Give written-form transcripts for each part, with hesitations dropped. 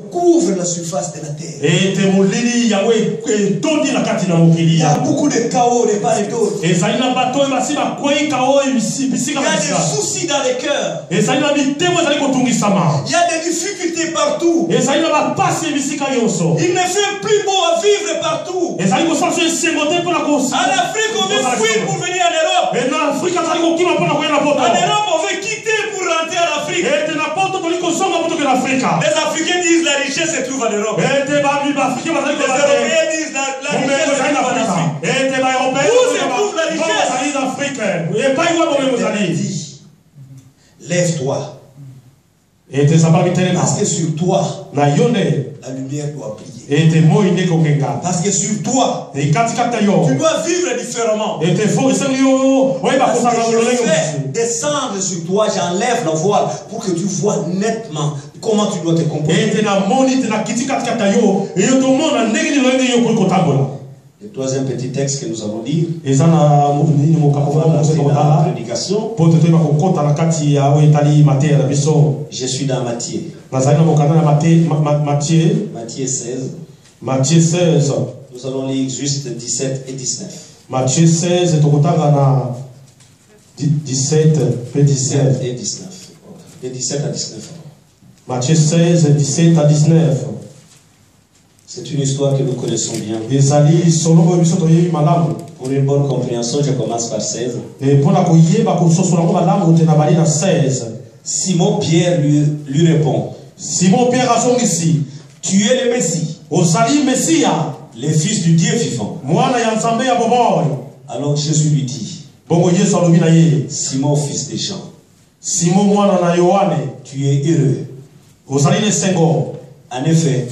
couvre la surface de la terre. Il y a beaucoup de chaos de part et d'autre. Il y a des soucis dans les cœurs. Il y a des difficultés partout. Il ne fait plus beau à vivre partout. En Afrique, on veut fuir pour venir en Europe. En Europe, on veut quitter pour rentrer en Afrique. Les Africains disent la richesse se trouve en Europe. Les Européens disent la richesse se trouve en Afrique. Où se trouve la richesse? Lève-toi. Parce que sur toi, la lumière doit briller. Parce que sur toi, tu dois vivre différemment. Parce que je fais descendre sur toi, j'enlève le voile pour que tu vois nettement comment tu dois te comporter. Le troisième petit texte que nous allons lire, la prédication. Je suis dans Matthieu. Matthieu 16. Matthieu 16. Nous allons lire juste 17 et 19. Matthieu 16, 17 et 19. De 17 à 19. Matthieu 16, 17 à 19. C'est une histoire que nous connaissons bien. Pour une bonne compréhension, je commence par 16. Simon Pierre lui répond. Simon Pierre a son ici. Tu es le Messie, le Fils du Dieu vivant. Alors Jésus lui dit, Simon, fils de Jean, tu es heureux. En effet,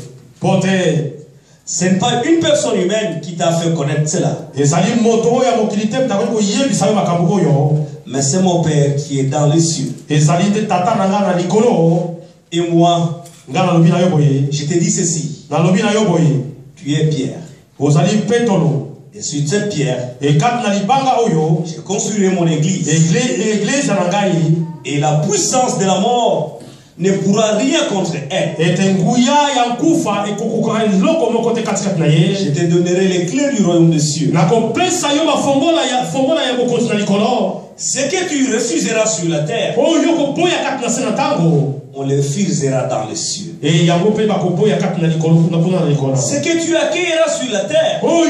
ce n'est pas une personne humaine qui t'a fait connaître cela. Mais c'est mon Père qui est dans les cieux. Et moi, je te dis ceci. Tu es Pierre. Et sur cette pierre, je construirai mon église. Et la puissance de la mort ne pourra rien contre elle. Je te donnerai les clés du royaume des cieux. Ce que tu refuseras sur la terre, on le refusera dans les cieux. Ce que tu accueilleras sur la terre, on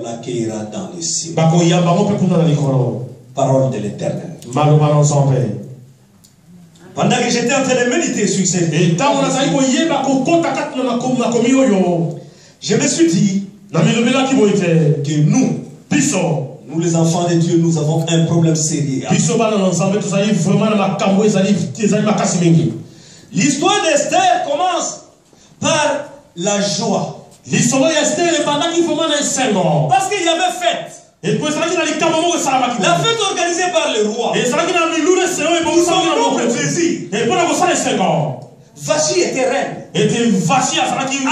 l'accueillera dans les cieux. Parole de l'Éternel. Pendant que j'étais en train de méditer sur cette je me suis dit que nous les enfants de Dieu, nous avons un problème sérieux. L'histoire d'Esther commence par la joie. Parce qu'il y avait fête. La fête organisée par le roi. Pour son propre plaisir. Vachi était reine.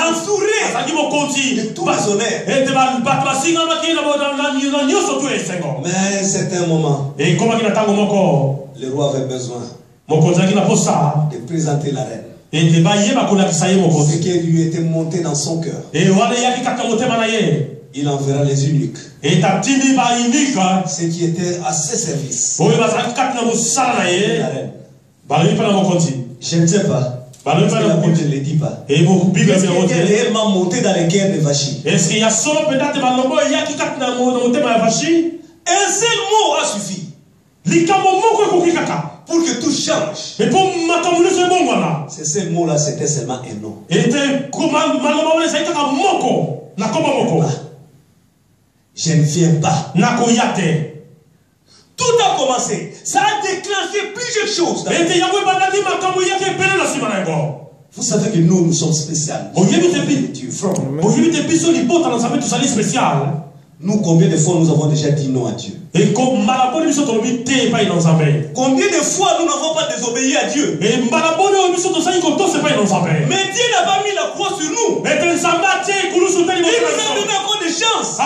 Entourée de tous les honneurs. Mais à un certain moment, le roi avait besoin de présenter la reine. Ce qui lui était monté dans son cœur. Il enverra les eunuques. Ceux qui étaient à ses services. La reine. Je ne sais pas. La Bible ne le dit pas. Est-ce qu'il était réellement monté dans les guerres de Vachi? Un seul mot a suffi pour que tout change. Ce mot-là, c'était seulement un nom. Je ne viens pas. Tout a commencé. Ça a déclenché plusieurs choses. Vous savez que nous sommes spéciaux. Nous, combien de fois nous avons déjà dit non à Dieu? Combien de fois nous n'avons pas désobéi à Dieu? Mais Dieu n'a pas mis la croix sur nous. Il nous a donné encore des chances. Il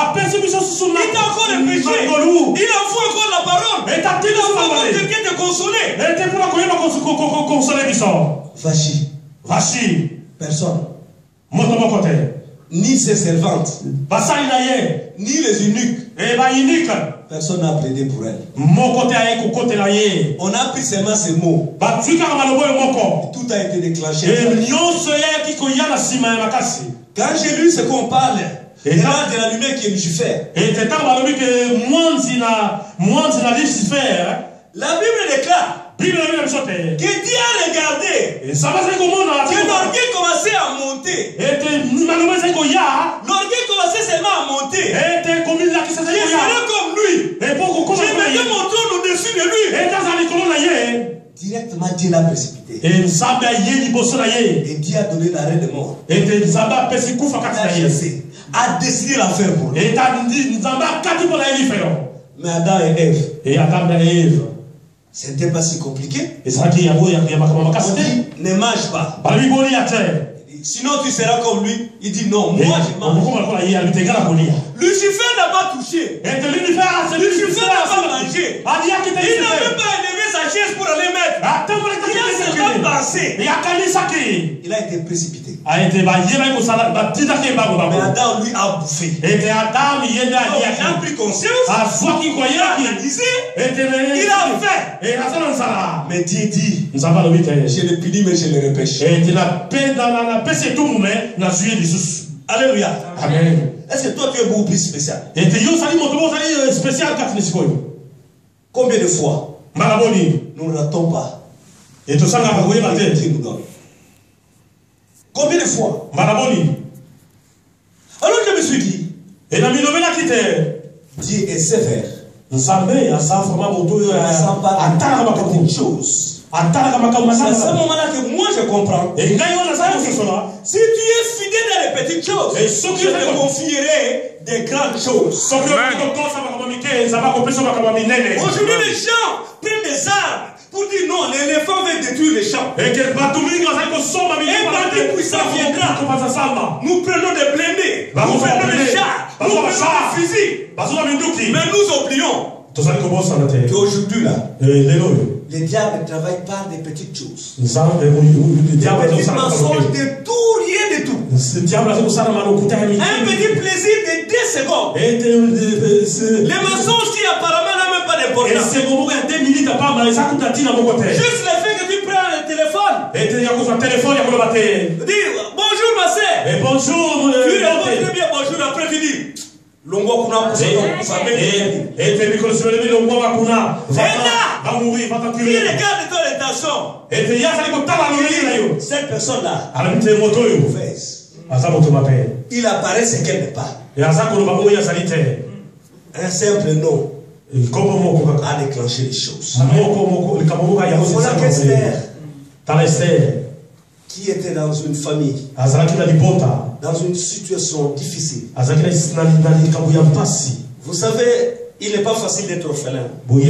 t'a encore des péchés. Il envoie encore la parole. Il envoie encore quelqu'un te consoler. Personne. Ni ses servantes, ni les eunuques. Personne n'a plaidé pour elle. On a pris seulement ces mots. Tout a été déclenché. Quand j'ai lu ce qu'on parle, de la lumière qui est Lucifer. La Bible déclare que Dieu a regardé que l'orgueil commençait à monter. L'orgueil commençait seulement à monter. Je serai comme lui. Je mettrai mon trône au-dessus de lui. Directement Dieu l'a précipité. Et Dieu a donné l'arrêt de mort. A décidé l'affaire pour lui. Mais Adam et Ève, c'était pas si compliqué. On dit, ne mange pas. Sinon tu seras comme lui. Il dit non, moi je mange. Lucifer n'a pas touché. Lucifer n'a pas mangé. Il n'a même pas élevé sa chaise pour aller mettre. Il a seulement pensé. Il a été précipité. Mais Adam lui a bouffé. Il a pris conscience. Il a analysé. Il a fait. Mais Dieu dit, je le punis mais je le repêche. Alléluia. Amen. Est-ce que toi tu es beaucoup plus spécial? Combien de fois nous ne ratons pas? Combien de fois? Alors je me suis dit, Dieu est sévère. Ça parle de petites choses. C'est à ce moment-là que moi je comprends. Si tu es fidèle dans les petites choses, je te confierai des grandes choses. Aujourd'hui les gens prennent des armes pour dire non, l'éléphant veut détruire les champs. Et un bandit puissant viendra. Nous prenons des blindés, nous prenons des chars, nous prenons des fusils. Mais nous oublions qu'aujourd'hui là, les diables travaillent par des petites choses. Des petits mensonges de tout, rien de tout. Un petit plaisir de 10 secondes. Les mensonges qui apparemment n'ont même pas d'importance. Juste le fait que tu prends le téléphone. Dis bonjour ma soeur. Bonjour. Tu réponds très bien bonjour après tu dis. Qui est regarde ton intention. Cette personne-là, mauvaise. Il apparaît ce qu'elle n'est pas. Un simple nom a déclenché les choses. Voilà qu'Esther, qui était dans une famille, dans une situation difficile. Vous savez, il n'est pas facile d'être orphelin. Il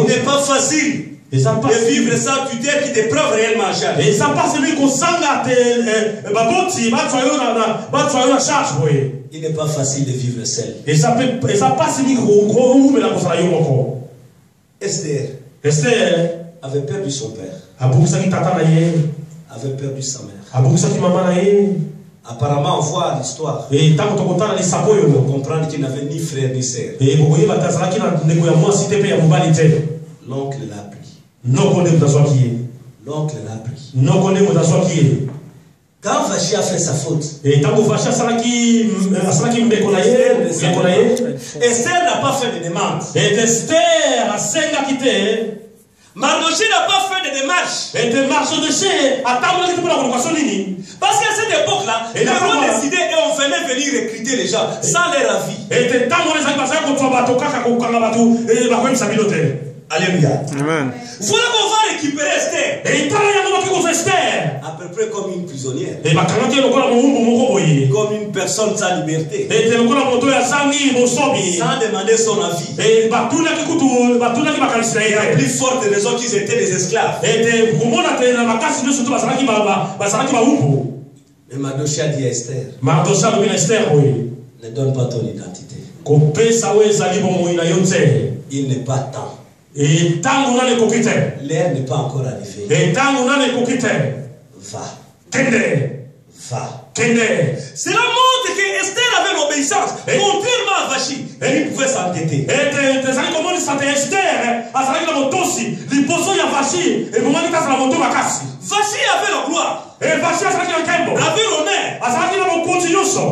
n'est pas facile de vivre sans tutelle qui te prend réellement en charge. Il n'est pas facile de vivre seul. Esther avait perdu son père. Avait perdu sa mère. Apparemment, on voit l'histoire. On comprend qu'il n'avait ni frère ni sœur. L'oncle l'a pris. L'oncle l'a pris. Quand Vachi a fait sa faute, Esther n'a pas fait de demande. Mardoché n'a pas fait de démarche. Parce qu'à cette époque-là, les rois décidaient et on venait venir recruter les gens sans leur avis. Alléluia. Amen. Voilà qu'on va récupérer Esther. À peu près comme une prisonnière. Comme une personne sans liberté. Sans demander son avis. Et la plus forte raison qu'ils étaient des esclaves. Mais Mardoché a dit à Esther, ne donne pas ton identité. Il n'est pas temps. L'air n'est pas encore arrivé. Va. Va. Cela montre que Esther avait l'obéissance. Contrairement à Vachi, il pouvait s'entêter. Vachi avait la gloire. Avait l'honneur.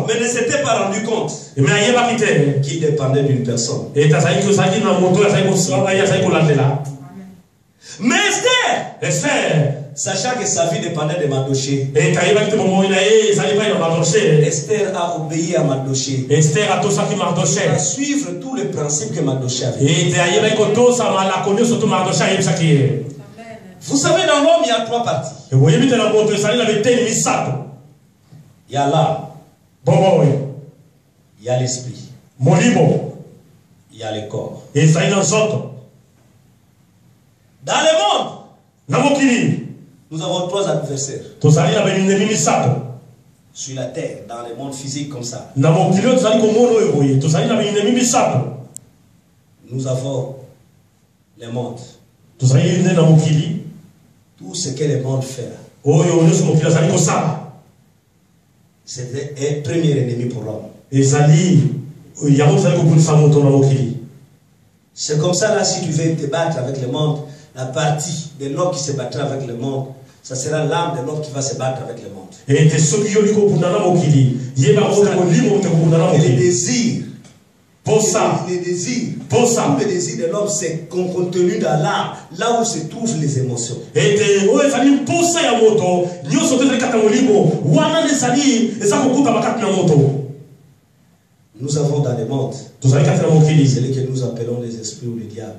Mais ne s'était pas rendu compte qu'il dépendait d'une personne. Mais Esther, sachant que sa vie dépendait de Mardochée, Esther a obéi à Mardochée. A suivre tous les principes que Mardochée avait. Vous savez, dans l'homme, il y a 3 parties. Il y a l'âme. Il y a l'esprit. Il y a le corps. Dans le monde, nous avons 3 adversaires. Sur la terre, dans le monde physique comme ça. Nous avons le monde. Tout ce que le monde fait. C'est un premier ennemi pour l'homme. C'est comme ça là, si tu veux te battre avec le monde, la partie de l'homme qui se battra avec le monde, ça sera l'âme de l'homme qui va se battre avec le monde. Et les désirs. Pour ça. Les désirs. Pour ça. Le désir de l'homme, c'est contenu dans l'âme, là où se trouvent les émotions. Nous avons dans le monde celui que nous appelons les esprits ou le diable.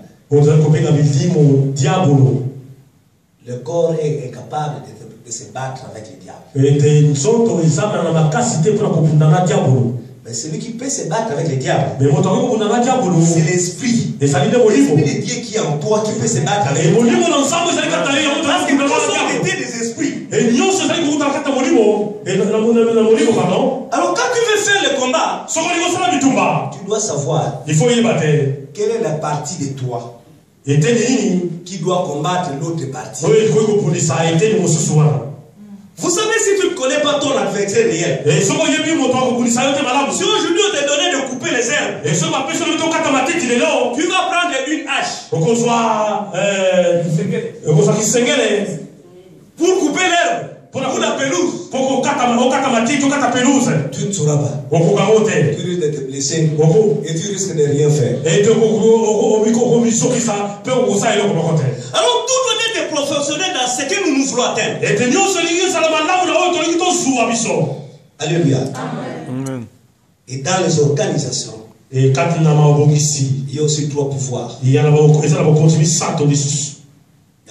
Le corps est incapable de se battre avec le diable. Mais celui qui peut se battre avec le diable, c'est l'esprit. L'esprit de Dieu qui est en toi qui peut se battre avec le diable. Parce que nous sommes des esprits. Alors quand tu veux faire le combat, tu dois savoir quelle est la partie de toi qui doit combattre l'autre partie. Vous savez, si tu ne connais pas ton adversaire réel, si aujourd'hui on t'a donné de couper les herbes, tu vas prendre une hache pour couper l'herbe, pour la pelouse. Tu ne sauras pas. Tu risques de te blesser et tu risques de rien faire. Alors tout doit être professionnel dans ce que nous voulons atteindre. Alléluia. Amen. Et dans les organisations, il y a aussi 3 pouvoirs. Il y a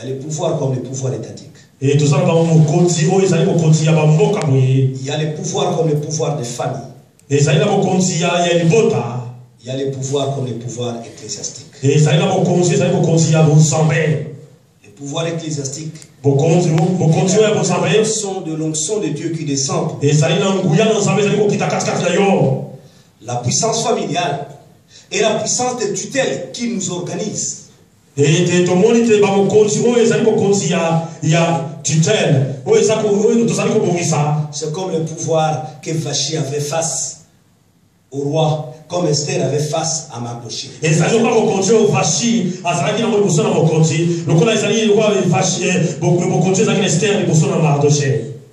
les pouvoirs comme les pouvoirs étatiques. Il y a les pouvoirs comme les pouvoirs de famille. Il y a les pouvoirs comme les pouvoirs ecclésiastiques. Les pouvoirs ecclésiastiques sont de l'onction de Dieu qui descend. La puissance familiale et la puissance de tutelle qui nous organise. C'est comme le pouvoir que Vachi avait face au roi, comme Esther avait face à Mardochée.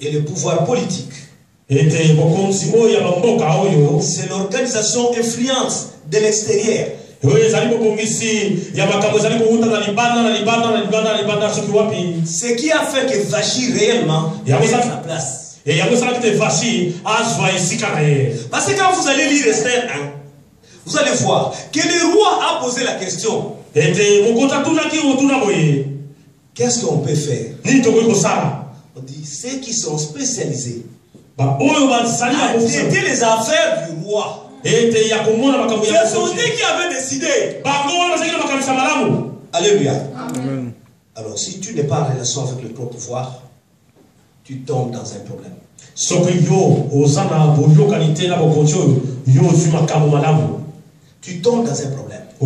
Et le pouvoir politique, c'est l'organisation influente de l'extérieur. Ce qui a fait que Vachi réellement avait sa place. Parce que quand vous allez lire Esther 1, vous allez voir que le roi a posé la question. Qu'est-ce qu'on peut faire? On dit ceux qui sont spécialisés à traiter les affaires du roi. C'est son Dieu qui avait décidé. Alléluia. Amen. Alors si tu n'es pas en relation avec le propre pouvoir, tu tombes dans un problème. Tu tombes dans un problème. Et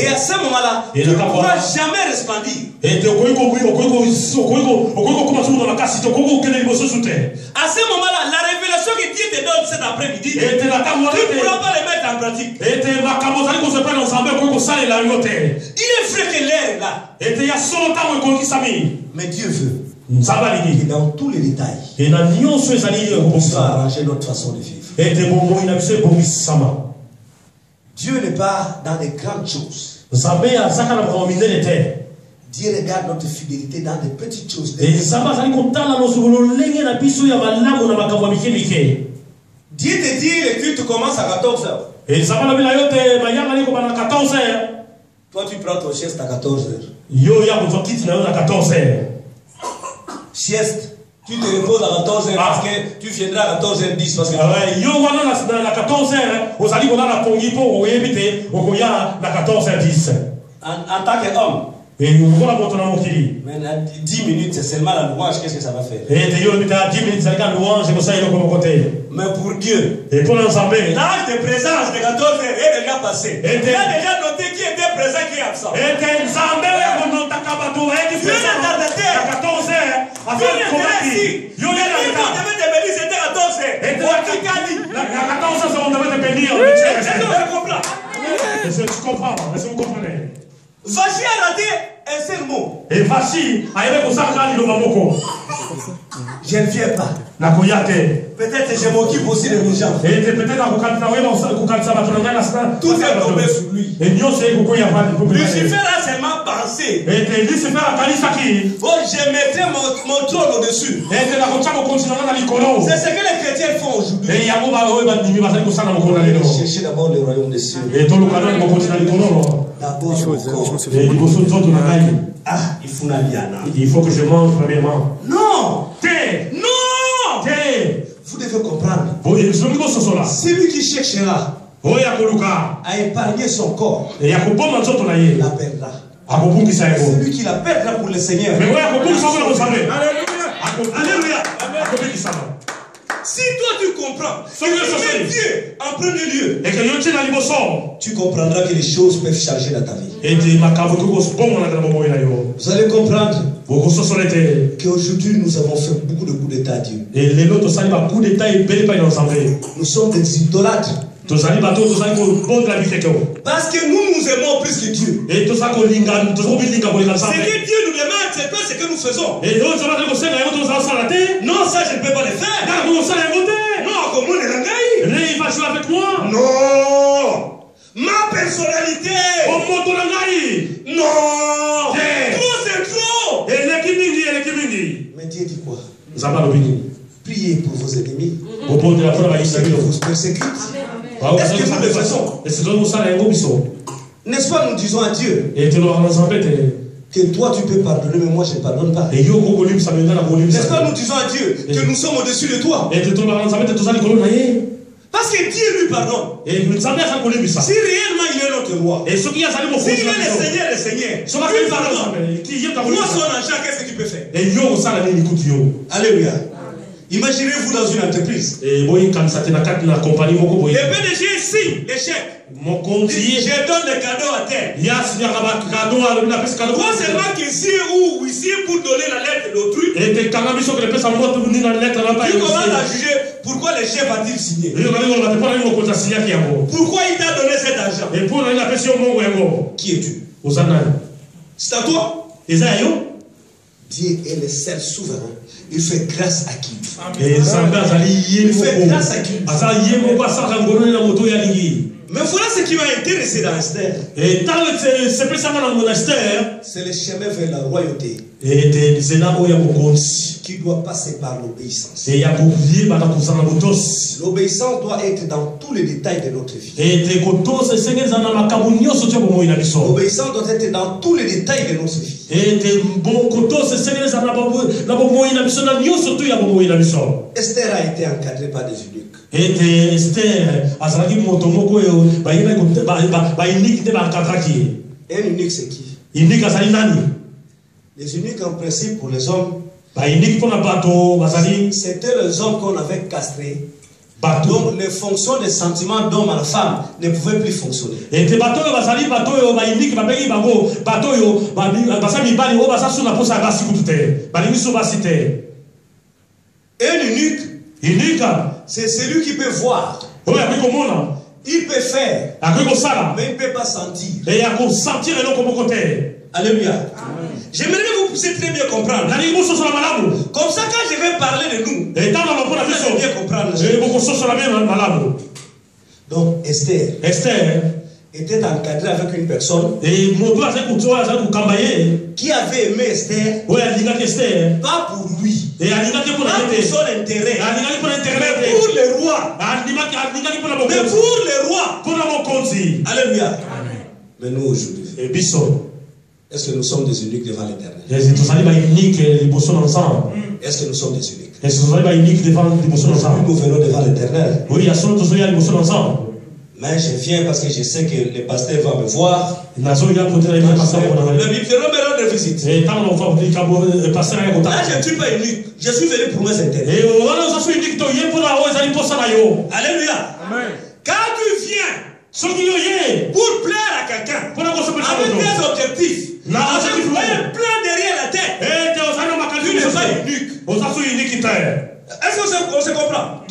à ce moment-là, tu ne pourras jamais resplendir. À ce moment-là, la révélation que Dieu te donne cet après-midi, tu ne pourras pas les mettre en pratique. Il est vrai que l'air est là. Mais Dieu veut que dans tous les détails, on puisse arranger notre façon de vivre. Dieu n'est pas dans les grandes choses. Dieu regarde notre fidélité dans des petites choses. Dieu te dit le culte commence à 14h. Toi tu prends ton sieste à 14h. Sieste. Tu te reposes à 14h parce que tu viendras à 14h10 parce que en tant qu'homme. Mais 10 minutes, c'est seulement la louange, qu'est-ce que ça va faire? Mais pour Dieu, l'âge de présence de 14h est déjà passé. Il a déjà noté qui était présent, qui est absent. Dieu est-ce que tu comprends? Est-ce que vous comprenez? Vachi a raté un seul mot. Et Vachi a aimé pour ça quand il je ne viens pas. Peut-être je m'occupe aussi de mes gens. Tout est tombé sur lui. Lucifer a seulement pensé. Oh, je mettrai mon trône au-dessus. C'est ce que les chrétiens font aujourd'hui. Cherchez d'abord le royaume des cieux. D'abord, il faut que je mange premièrement. Non! Non! Vous devez comprendre. Celui qui cherchera à épargner son corps la perdra. Celui qui la perdra pour le Seigneur. Alléluia. Si toi tu comprends, si tu mets Dieu en premier lieu, tu comprendras que les choses peuvent changer dans ta vie. Vous allez comprendre qu'aujourd'hui nous avons fait beaucoup de coups d'état à Dieu. Nous sommes des idolâtres. Parce que nous nous aimons plus que Dieu. Ce que Dieu nous demande, c'est pas ce que nous faisons. Non, ça je ne peux pas le faire. Non, comment il va jouer avec moi? Non. Ma personnalité. Non. Trop c'est trop. Mais Dieu dit quoi? Priez pour vos ennemis. Pour vos persécutés. Est-ce que nous le faisons? N'est-ce pas, nous disons à Dieu que toi tu peux pardonner, mais moi je ne pardonne pas. N'est-ce pas, nous disons à Dieu que nous sommes au-dessus de toi? Parce que Dieu lui pardonne. Si réellement il est notre roi, s'il est le Seigneur, lui pardonne. Moi son agent, qu'est-ce que tu peux faire? Alléluia. Imaginez-vous dans une entreprise. Le PDG signe les chèques. Je donne le cadeau à terre. Pas seulement qu'ici ou ici pour donner la lettre d'autrui. Tu commences à juger pourquoi le chef a-t-il signé. Pourquoi il t'a donné cet argent. Qui es-tu? C'est à toi. Dieu est le seul souverain. Il fait grâce à qui? Il fait grâce à qui? Mais voilà ce qui m'a intéressé dans Esther. C'est le chemin vers la royauté qui doit passer par l'obéissance. L'obéissance doit être dans tous les détails de notre vie. L'obéissance doit être dans tous les détails de notre vie. Esther a été encadrée par des eunuques. Un eunuque c'est qui? Les eunuques en principe pour les hommes, c'était les hommes qu'on avait castrés Donc les fonctions des sentiments d'homme à la femme ne pouvaient plus fonctionner. Un eunuque, c'est celui qui peut voir. Il peut faire, mais il ne peut pas sentir. Alléluia. J'aimerais que vous puissiez très bien comprendre. Comme ça, quand je vais parler de nous, vous allez bien comprendre. Donc, Esther était encadrée avec une personne qui avait aimé Esther, pas pour lui, pas pour son intérêt, mais pour le roi. Mais pour le roi. Alléluia. Mais nous aujourd'hui, est-ce que nous sommes des uniques devant l'Éternel? Est-ce que nous sommes des uniques? Nous venons devant l'Éternel. Mais je viens parce que je sais que le pasteur va me voir. Le biberon me rend visite. Là, je ne suis pas unique. Je suis venu pour mes intérêts. Alléluia. Quand tu viens pour plaire à quelqu'un, avec des objectifs, avec un plan derrière la tête, tu ne pas unique. Est-ce qu'on se comprend?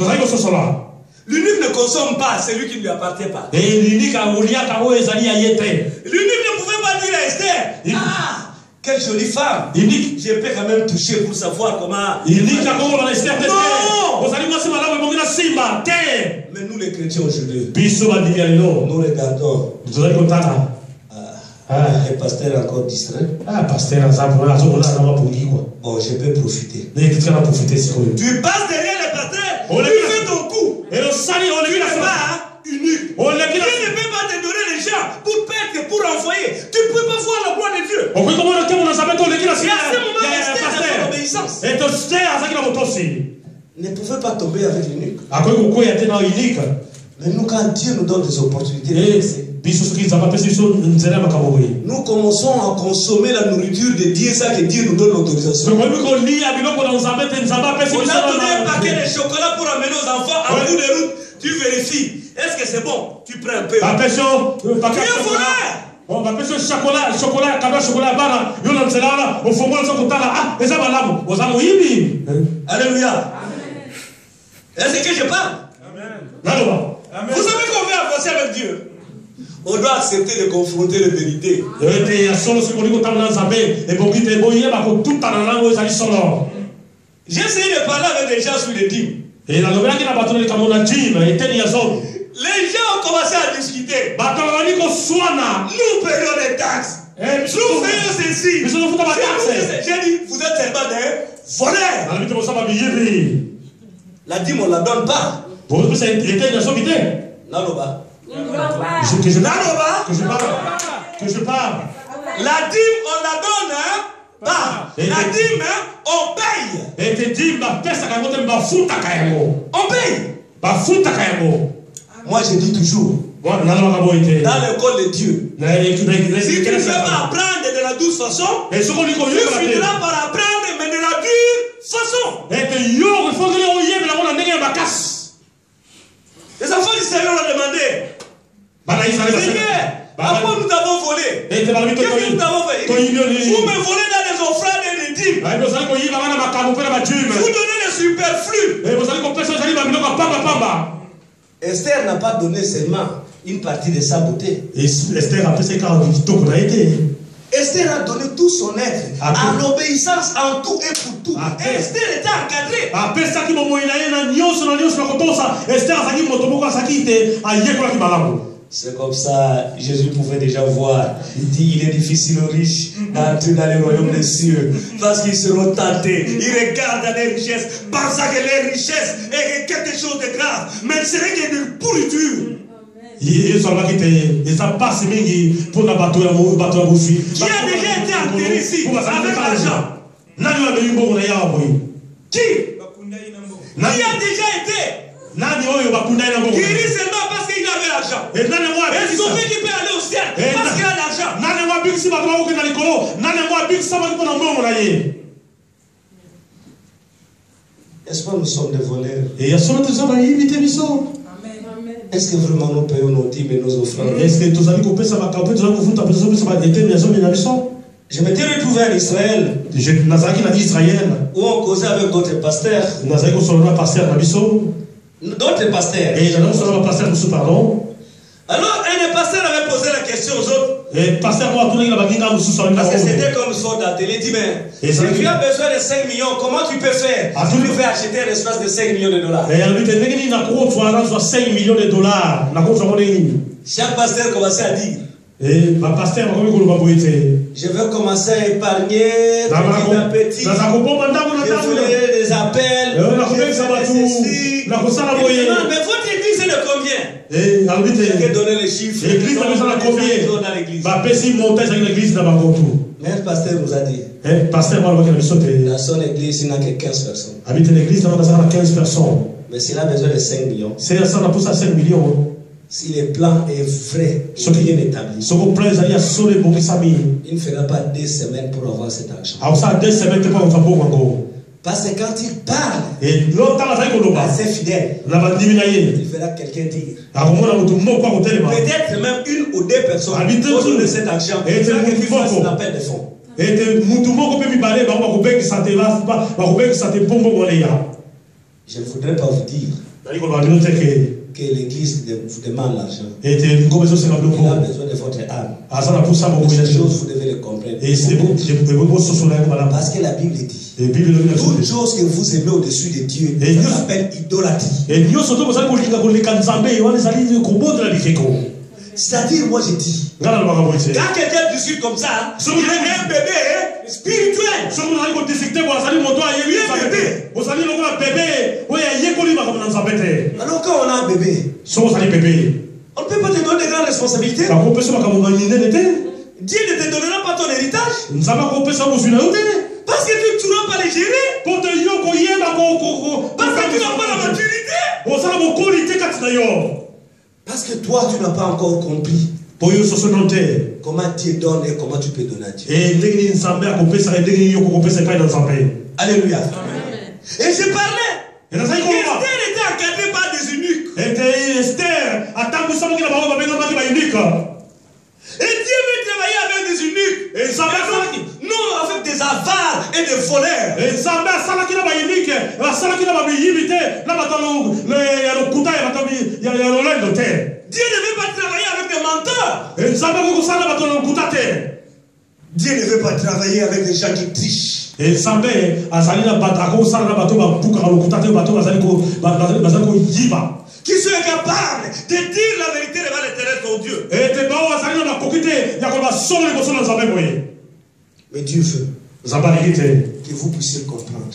L'unique ne consomme pas celui qui ne lui appartient pas. L'unique ne pouvait pas dire à Esther, ah, quelle jolie femme. Je peux quand même toucher pour savoir comment. Non. Mais nous les chrétiens aujourd'hui, nous regardons. Le pasteur est encore distrait. Bon, je peux profiter. Tu passes derrière le pasteur, tu fais ton coup. Tu n'es pas unique. Dieu ne peut pas te donner les gens pour perdre, pour envoyer. Tu ne peux pas voir la gloire de Dieu. Et à ce moment, Esther a son obéissance. Ne pouvait pas tomber avec l'unique. Mais nous, quand Dieu nous donne des opportunités, nous commençons à consommer la nourriture de Dieu, ça que Dieu nous donne l'autorisation. On a donné un paquet de chocolat pour amener aux enfants en bout de route. Tu vérifies. Est-ce que c'est bon? Tu prends un peu. Tu es Alléluia. Est-ce que je parle? Amen. Vous savez qu'on veut avancer avec Dieu. On doit accepter de confronter les vérités. J'ai essayé de parler avec des gens sur les dîmes. Les gens ont commencé à discuter. Nous payons des taxes. Nous payons ceci. J'ai dit, vous êtes seulement des voleurs. La dîme, on ne la donne pas. Naloba. Que je parle. La dîme, on la donne, hein? Pas. La dîme, on paye. On paye. Moi, je dis toujours, dans l'école de Dieu, si tu ne veux pas apprendre de la douce façon, tu finiras par apprendre, mais de la dure façon. Les enfants du Seigneur l'ont demandé. Seigneur, après nous avons volé. Qu'est-ce que nous avons fait? Vous me volez dans les offrandes et les dîmes. Vous donnez les superflus. Esther n'a pas donné seulement une partie de sa beauté. Esther a donné tout son être à l'obéissance en tout et pour tout. Esther était encadrée. C'est comme ça, Jésus pouvait déjà voir. Il dit, il est difficile aux riches d'entrer dans le royaume des cieux, parce qu'ils seront tentés. Ils regardent les richesses, pensant que les richesses est quelque chose de grave, mais ce n'est que de pourriture. Qui a déjà été enterré ici avec l'argent? Qui a déjà été guéri seulement parce qu'il avait l'argent? Et sauvé qui peut aller au ciel parce qu'il a l'argent? Est-ce que nous sommes des voleurs? Et est-ce que vraiment nous payons nos dîmes et nos offrandes? Est-ce que tu as dit que ça va camper, tu vas vous taper, je m'étais retrouvé en Israël. Où on causait avec d'autres pasteurs. D'autres pasteurs. Et pardon. Alors, un des pasteurs avait posé la question aux autres. Parce que c'était comme une sorte d'atelier. Il dit, mais si tu as besoin de 5 millions, comment tu peux faire? Tu peux acheter un espace de 5 millions de dollars. Chaque pasteur commençait à dire, je veux commencer à épargner petit à petit. Je ferai des appels. Mais votre église est de combien? J'ai donné les chiffres. L'église a besoin de combien? Mais le pasteur nous a dit, dans son église, il n'y a que 15 personnes. Mais s'il a besoin de 5 millions, si le plan est vrai et bien établi, il ne fera pas 2 semaines pour avoir cet argent. Parce que quand il parle à ses fidèles, il verra quelqu'un dire. Peut-être même 1 ou 2 personnes vont donner cet argent. Il verra que ça n'appelle des fonds. Je ne voudrais pas vous dire que l'église vous demande l'argent. Il a besoin de votre âme. Ces choses, vous devez les comprendre. Parce que la Bible dit, toute chose que vous aimez au-dessus de Dieu, ça s'appelle idolâtrie. C'est-à-dire, moi je dis, quand quelqu'un discute comme ça, il est un bébé spirituel. Alors quand on a un bébé, on ne peut pas te donner de grandes responsabilités. Dieu ne te donnera pas ton héritage. Parce que tu ne vas pas les gérer. Parce que tu n'as pas la maturité. Parce que toi, tu n'as pas encore compris comment Dieu donne et comment tu peux donner à Dieu. Alléluia. Et je parlais. Esther était encadrée par des eunuques. Et Dieu veut travailler avec des eunuques. Non, avec des avares et des voleurs. Dieu ne veut pas travailler avec des menteurs. Dieu ne veut pas travailler avec des gens qui trichent. Qui sont incapables de dire la vérité devant l'Éternel ton Dieu. Mais Dieu veut que vous puissiez comprendre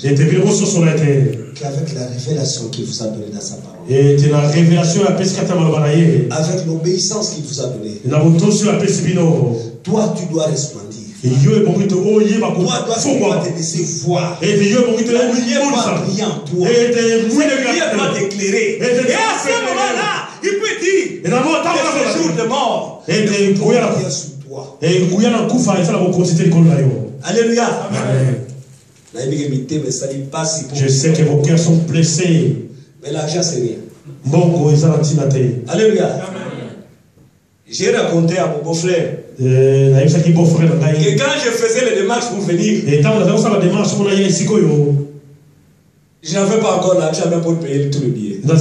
qu'avec la révélation qu'il vous a donnée dans sa parole, avec l'obéissance qu'il vous a donnée, toi tu dois resplendir. Toi dois te laisser voir. La lumière doit briller en toi. La lumière doit t'éclairer. Et à ce moment-là, il peut dire que ce jour de mort, il est sur toi. Alléluia. Je sais que vos cœurs sont blessés. Mais l'argent c'est rien. Alléluia. J'ai raconté à mon beau-frère que quand je faisais les démarches pour venir, je n'avais pas encore l'argent même pour payer tous les billets. Mais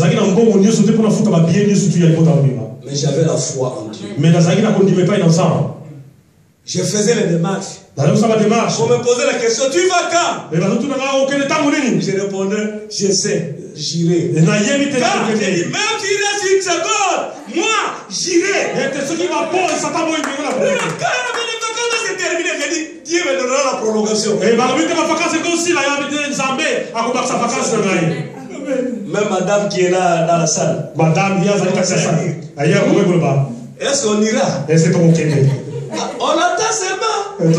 j'avais la foi en Dieu. Je faisais les démarches. On me posait la question, tu vas quand? Je répondais, je sais, j'irai. Quand j'ai dit, même tu restes une seconde, moi, j'irai. Quand les vacances s'est terminé, j'ai dit, Dieu me donnera la prolongation. Même madame qui est là dans la salle. Est-ce qu'on ira? On attend seulement. Il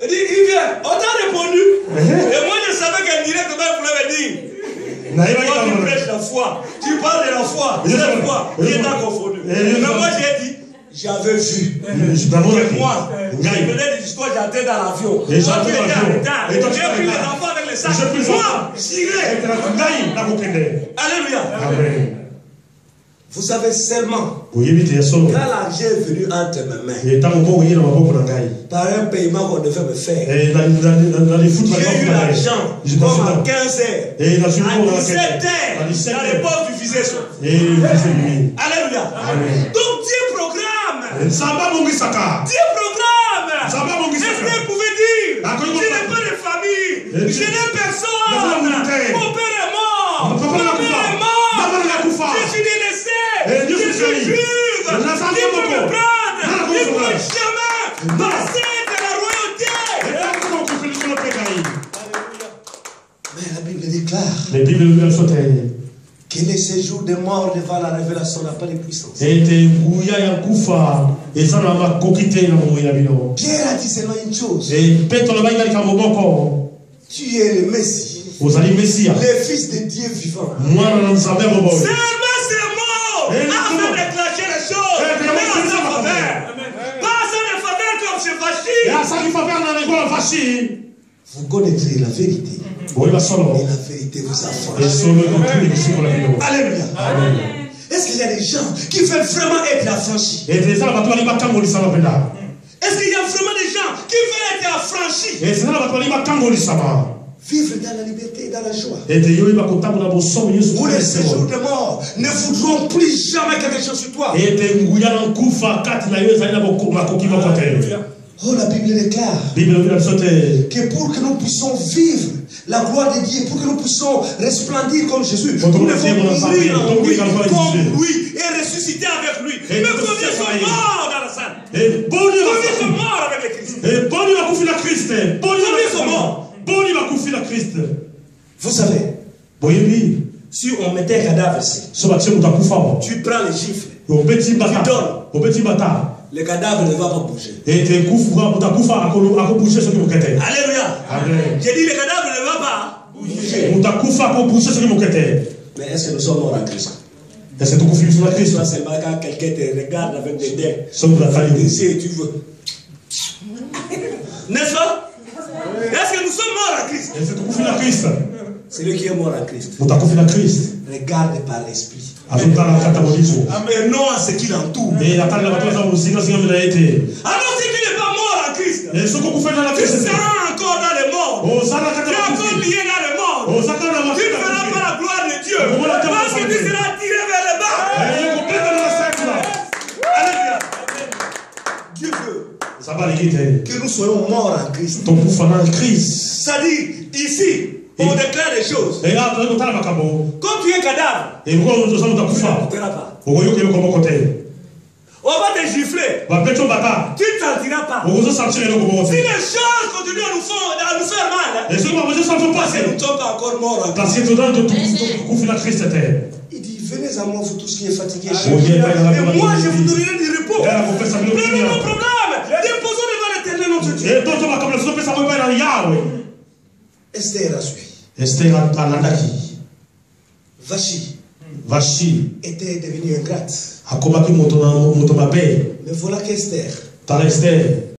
dit, il vient. On t'a répondu. Et moi, je savais qu'elle dirait que elle voulait dire. Toi, tu prêches la foi. Tu parles de la foi. Cette foi, qui est confondu. Mais moi, j'ai dit, j'avais vu. Et moi, je venais des histoires, j'étais dans l'avion. Toi, tu étais en retard. J'ai pris les enfants avec les sacs. Moi, j'irai. Alléluia. Amen. Vous savez seulement, quand l'argent est venu entre mes mains, par un paiement qu'on devait me faire, j'ai eu l'argent comme à 15 heures, à 17 heures, dans les postes du Viseso. Alléluia. Donc Dieu programme. Dieu programme. Est-ce que vous pouvez dire, je n'ai pas de famille, je n'ai personne, mon père est mort, ma mère est morte, je suis délaissé. Je suis juive, il faut me prendre, il faut jamais passer de la royauté. Mais la Bible déclare que les séjours des morts devant la révélation n'a pas de puissance. Pierre a dit seulement une chose. Tu es le Messie, le Fils de Dieu vivant. Seulement c'est mort afin de clasher les choses. Mais en faveur. Pas en faveur comme chez Fachi. Vous connaîtrez la vérité. Et la vérité vous affranchira. Alléluia. Est-ce qu'il y a des gens qui veulent vraiment être affranchis? Est-ce qu'il y a vraiment des gens qui veulent être affranchis? Vivre dans la liberté et dans la joie. Où les séjours de mort ne voudront plus jamais quelque chose sur toi. Oh, la Bible déclare que pour que nous puissions vivre la gloire de Dieu, pour que nous puissions resplendir comme Jésus, nous devons mourir en lui, comme lui, et ressusciter avec lui. Mais combien sont morts dans la salle? Combien sont morts avec le Christ? Combien sont morts? Vous savez, si on mettait un cadavre ici, tu prends les gifles, tu donnes, le cadavre ne va pas bouger. Alléluia. J'ai dit le cadavre ne va pas bouger. Mais est-ce que nous sommes morts en Christ? Toi seulement quand quelqu'un te regarde avec des dents, si tu veux. N'est-ce pas? Est-ce que nous sommes morts en Christ? Celui qui est mort en Christ regarde par l'esprit. Mais non à ce qui l'entoure. Alors si tu n'es pas mort en Christ, tu seras encore dans le monde. Tu es encore lié dans le monde. Tu ne feras pas la gloire de Dieu. Parce que tu seras tiré vers le bas. Alléluia. Dieu veut que nous soyons morts en Christ. C'est-à-dire, ici, on déclare des choses. Quand tu es cadavre, tu ne t'entendras pas. On va te gifler. Tu ne t'entendras pas. Si les choses continuent à nous faire mal, parce que nous ne sommes pas encore morts. Il dit, venez à moi, vous tous qui êtes fatigués. Et moi, je vous donnerai du repos. Prenez nos problèmes. Déposons devant l'Éternel notre Dieu. Esther a suivi. Vachi était devenue ingrate. Mais voilà qu'Esther